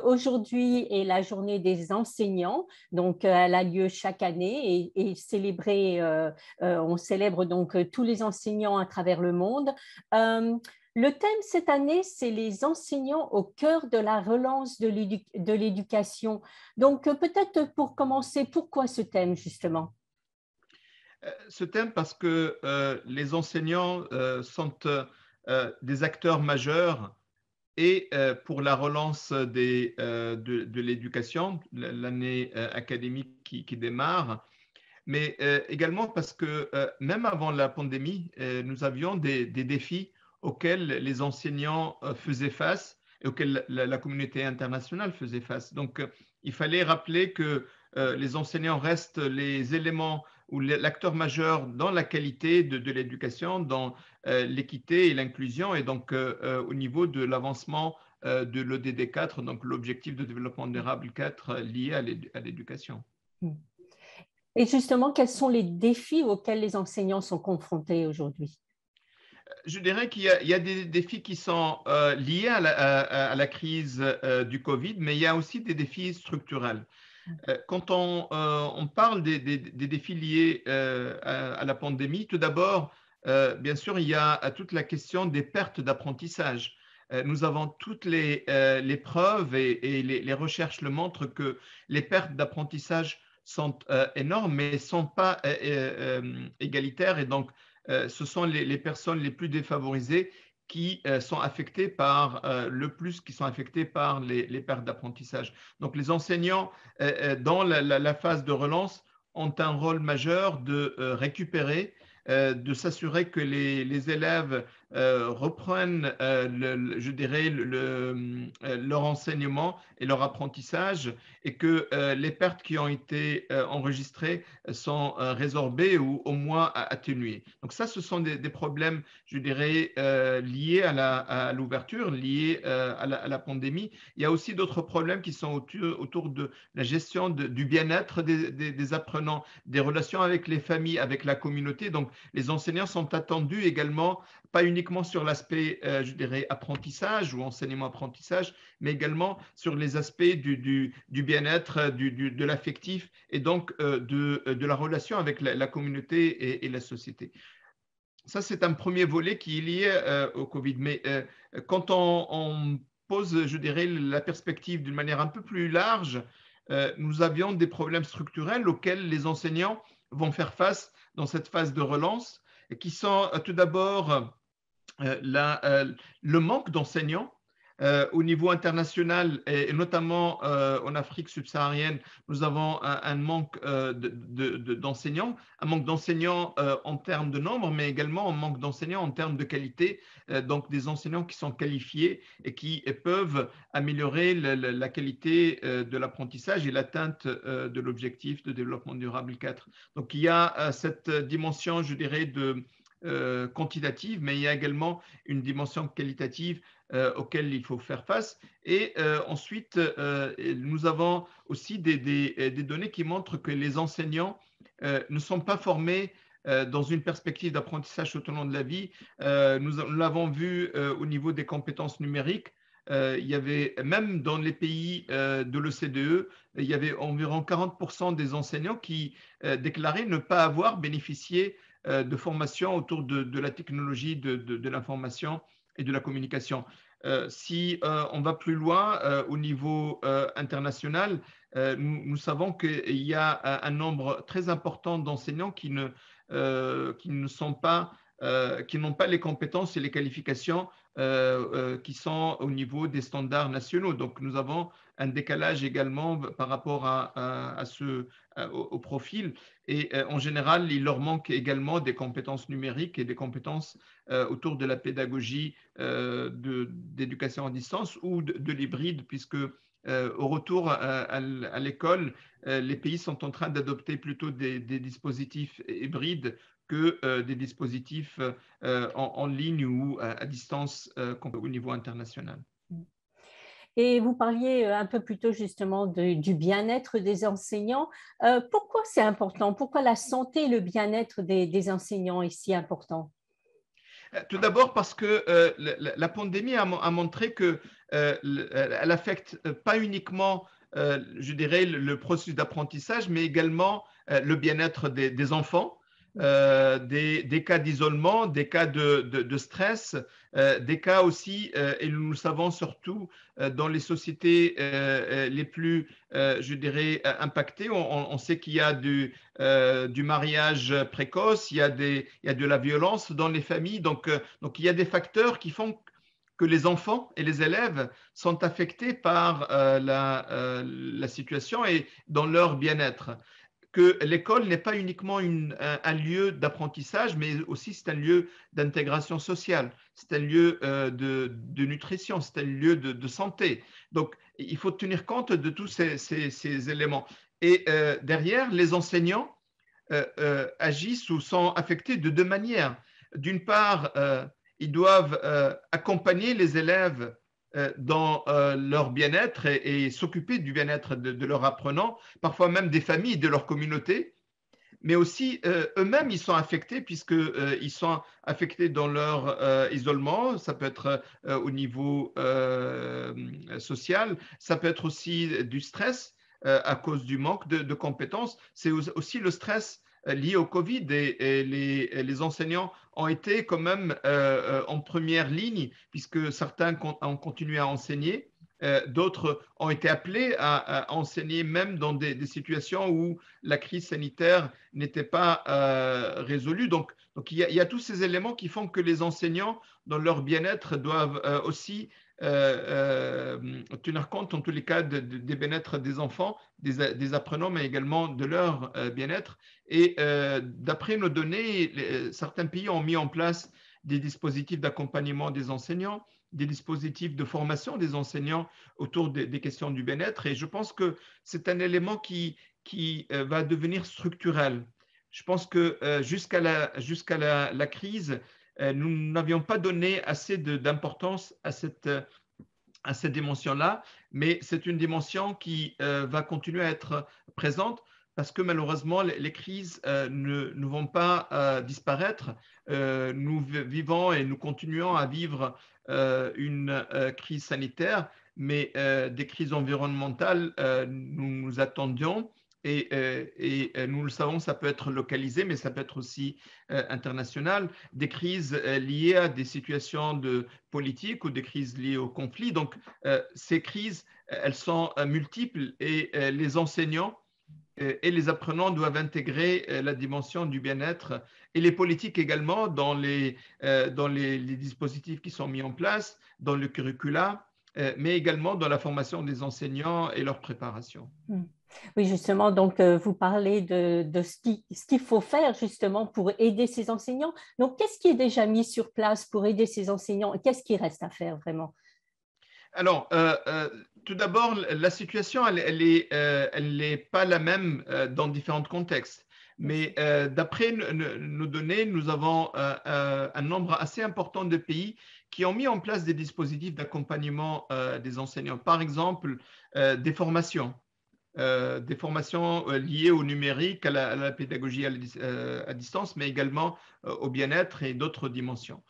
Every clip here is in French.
Aujourd'hui est la journée des enseignants, donc elle a lieu chaque année et célébrée, on célèbre donc tous les enseignants à travers le monde. Euh, le thème cette année, c'est les enseignants au cœur de la relance de l'éducation. Donc peut-être pour commencer, pourquoi ce thème justement? Ce thème parce que les enseignants sont des acteurs majeurs et pour la relance de l'éducation, l'année académique qui démarre, mais également parce que même avant la pandémie, nous avions des défis auxquels les enseignants faisaient face et auxquels la communauté internationale faisait face. Donc, il fallait rappeler que les enseignants restent les éléments ou l'acteur majeur dans la qualité de l'éducation, dans l'équité et l'inclusion, et donc au niveau de l'avancement de l'ODD 4, donc l'objectif de développement durable 4 lié à l'éducation. Et justement, quels sont les défis auxquels les enseignants sont confrontés aujourd'hui? Je dirais qu'il y a des défis qui sont liés à la crise du Covid, mais il y a aussi des défis structurels. Quand on parle des défis liés à la pandémie, tout d'abord, bien sûr, il y a toute la question des pertes d'apprentissage. Nous avons toutes les preuves et les recherches le montrent que les pertes d'apprentissage sont énormes, mais ne sont pas égalitaires. Et donc, ce sont les personnes les plus défavorisées qui sont affectées par qui sont affectées par les pertes d'apprentissage. Donc, les enseignants, dans la phase de relance, ont un rôle majeur de récupérer, de s'assurer que les élèves reprennent, je dirais, leur enseignement et leur apprentissage et que les pertes qui ont été enregistrées sont résorbées ou au moins atténuées. Donc ça, ce sont des problèmes, je dirais, liés à l'ouverture, liés à la pandémie. Il y a aussi d'autres problèmes qui sont autour de la gestion du bien-être des apprenants, des relations avec les familles, avec la communauté. Donc, les enseignants sont attendus également, pas uniquement sur l'aspect, je dirais, apprentissage ou enseignement-apprentissage, mais également sur les aspects du bien-être, de l'affectif et donc de la relation avec la communauté et la société. Ça, c'est un premier volet qui est lié au Covid. Mais quand on pose, je dirais, la perspective d'une manière un peu plus large, nous avions des problèmes structurels auxquels les enseignants vont faire face dans cette phase de relance, qui sont tout d'abord le manque d'enseignants au niveau international et notamment en Afrique subsaharienne, nous avons un manque d'enseignants, un manque d'enseignants en termes de nombre, mais également un manque d'enseignants en termes de qualité, donc des enseignants qui sont qualifiés et qui peuvent améliorer la qualité de l'apprentissage et l'atteinte de l'objectif de développement durable 4. Donc il y a cette dimension, je dirais, quantitative, mais il y a également une dimension qualitative auquel il faut faire face. Et ensuite, nous avons aussi des données qui montrent que les enseignants ne sont pas formés dans une perspective d'apprentissage tout au long de la vie. Nous l'avons vu au niveau des compétences numériques. Il y avait, même dans les pays de l'OCDE, il y avait environ 40% des enseignants qui déclaraient ne pas avoir bénéficié de formation autour de la technologie de l'information et de la communication. Si on va plus loin au niveau international, nous savons qu'il y a un nombre très important d'enseignants qui ne sont pas, qui n'ont pas les compétences et les qualifications qui sont au niveau des standards nationaux. Donc, nous avons un décalage également par rapport au profil. Et en général, il leur manque également des compétences numériques et des compétences autour de la pédagogie d'éducation à distance ou de l'hybride, puisque au retour à l'école, les pays sont en train d'adopter plutôt des dispositifs hybrides que des dispositifs en ligne ou à distance au niveau international. Et vous parliez un peu plus tôt justement du bien-être des enseignants. Pourquoi c'est important? Pourquoi la santé et le bien-être des enseignants est si important? Tout d'abord parce que la pandémie a montré que elle affecte pas uniquement, je dirais, le processus d'apprentissage, mais également le bien-être des enfants, des cas d'isolement, des cas de stress, des cas aussi, et nous le savons surtout dans les sociétés les plus, je dirais, impactées. On sait qu'il y a du mariage précoce, il y a de la violence dans les familles. Donc il y a des facteurs qui font que les enfants et les élèves sont affectés par la situation et dans leur bien-être. Que l'école n'est pas uniquement un lieu d'apprentissage, mais aussi c'est un lieu d'intégration sociale, c'est un lieu de nutrition, c'est un lieu de santé. Donc, il faut tenir compte de tous ces éléments. Et derrière, les enseignants agissent ou sont affectés de deux manières. D'une part, ils doivent accompagner les élèves dans leur bien-être et s'occuper du bien-être de leurs apprenants, parfois même des familles, de leur communauté, mais aussi eux-mêmes, ils sont affectés puisqu'ils sont affectés dans leur isolement. Ça peut être au niveau social, ça peut être aussi du stress à cause du manque de compétences. C'est aussi le stress lié au Covid et les enseignants ont été quand même en première ligne puisque certains ont continué à enseigner. D'autres ont été appelés à enseigner même dans des situations où la crise sanitaire n'était pas résolue. Donc il y a tous ces éléments qui font que les enseignants, dans leur bien-être, doivent aussi tenir compte, en tous les cas, des bien-être des enfants, des apprenants, mais également de leur bien-être. Et d'après nos données, certains pays ont mis en place des dispositifs d'accompagnement des enseignants, des dispositifs de formation des enseignants autour des questions du bien-être. Et je pense que c'est un élément qui va devenir structurel. Je pense que jusqu'à la crise, nous n'avions pas donné assez d'importance à cette dimension-là, mais c'est une dimension qui va continuer à être présente parce que malheureusement, les crises ne vont pas disparaître. Nous vivons et nous continuons à vivre une crise sanitaire, mais des crises environnementales, nous attendions. Et nous le savons, ça peut être localisé, mais ça peut être aussi international. Des crises liées à des situations de politique ou des crises liées au conflit. Donc, ces crises, elles sont multiples et les enseignants et les apprenants doivent intégrer la dimension du bien-être et les politiques également dans les dispositifs qui sont mis en place, dans le curricula, mais également dans la formation des enseignants et leur préparation. Oui, justement, donc vous parlez de ce qu'il faut faire justement pour aider ces enseignants. Donc, qu'est-ce qui est déjà mis sur place pour aider ces enseignants et qu'est-ce qui reste à faire vraiment? Alors, tout d'abord, la situation, elle n'est pas la même dans différents contextes. Mais d'après nos données, nous avons un nombre assez important de pays qui ont mis en place des dispositifs d'accompagnement des enseignants. Par exemple, des formations. Des formations liées au numérique, à la pédagogie à distance, mais également au bien-être et d'autres dimensions.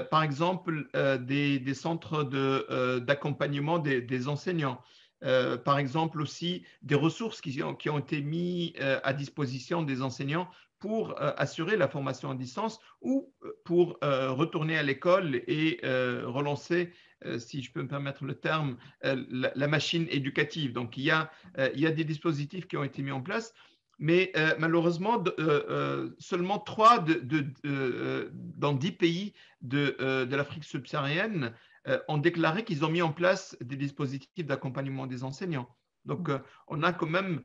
Par exemple, des centres d'accompagnement des enseignants. Par exemple aussi des ressources qui ont été mises à disposition des enseignants pour assurer la formation à distance ou pour retourner à l'école et relancer, si je peux me permettre le terme, la machine éducative. Donc, il y a des dispositifs qui ont été mis en place, mais malheureusement, seulement 3 dans 10 pays de l'Afrique subsaharienne ont déclaré qu'ils ont mis en place des dispositifs d'accompagnement des enseignants. Donc, on a quand même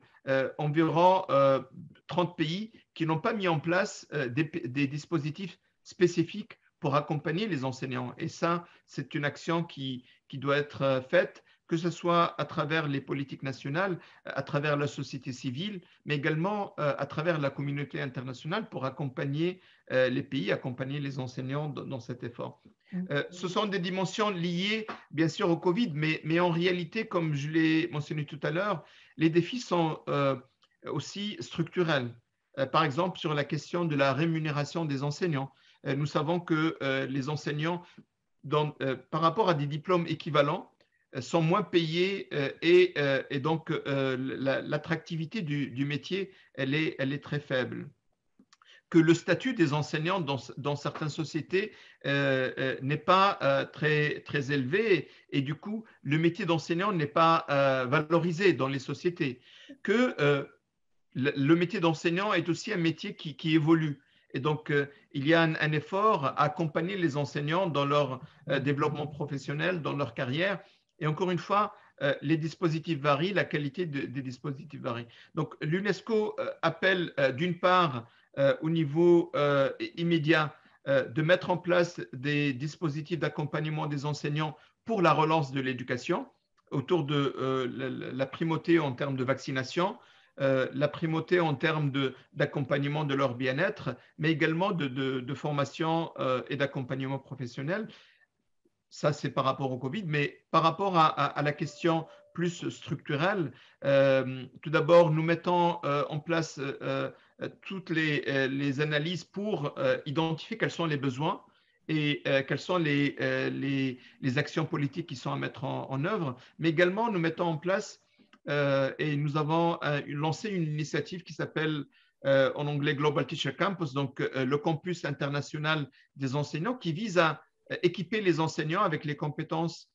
environ 30 pays qui n'ont pas mis en place des dispositifs spécifiques pour accompagner les enseignants. Et ça, c'est une action qui doit être faite, que ce soit à travers les politiques nationales, à travers la société civile, mais également à travers la communauté internationale pour accompagner les pays, accompagner les enseignants dans cet effort. Ce sont des dimensions liées, bien sûr, au Covid, mais en réalité, comme je l'ai mentionné tout à l'heure, les défis sont aussi structurels. Par exemple, sur la question de la rémunération des enseignants. nous savons que les enseignants, par rapport à des diplômes équivalents, sont moins payés et donc l'attractivité du métier, elle est très faible. Que le statut des enseignants dans certaines sociétés n'est pas très élevé et du coup, le métier d'enseignant n'est pas valorisé dans les sociétés. Que le métier d'enseignant est aussi un métier qui évolue. Et donc, il y a un effort à accompagner les enseignants dans leur développement professionnel, dans leur carrière. Et encore une fois, les dispositifs varient, la qualité des dispositifs varie. Donc, l'UNESCO appelle d'une part au niveau immédiat de mettre en place des dispositifs d'accompagnement des enseignants pour la relance de l'éducation autour de la primauté en termes de vaccination, la primauté en termes d'accompagnement de leur bien-être, mais également de formation et d'accompagnement professionnel. Ça, c'est par rapport au Covid, mais par rapport à la question plus structurelle, tout d'abord, nous mettons en place toutes les analyses pour identifier quels sont les besoins et quelles sont les actions politiques qui sont à mettre en œuvre, mais également nous mettons en place et nous avons lancé une initiative qui s'appelle en anglais Global Teacher Campus, donc le campus international des enseignants qui vise à équiper les enseignants avec les compétences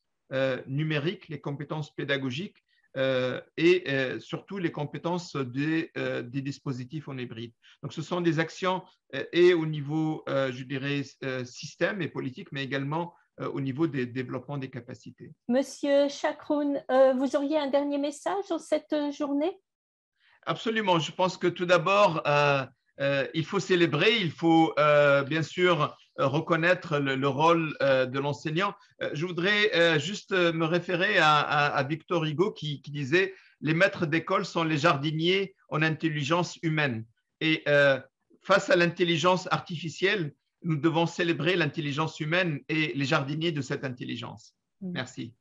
numériques, les compétences pédagogiques et surtout les compétences des dispositifs en hybride. Donc, ce sont des actions et au niveau, je dirais, système et politique, mais également au niveau des développements des capacités. Monsieur Chakroun, vous auriez un dernier message en cette journée? Absolument. Je pense que tout d'abord, il faut célébrer, il faut bien sûr reconnaître le rôle de l'enseignant. Je voudrais juste me référer à Victor Hugo qui disait « Les maîtres d'école sont les jardiniers en intelligence humaine ». Et face à l'intelligence artificielle, nous devons célébrer l'intelligence humaine et les jardiniers de cette intelligence. Merci.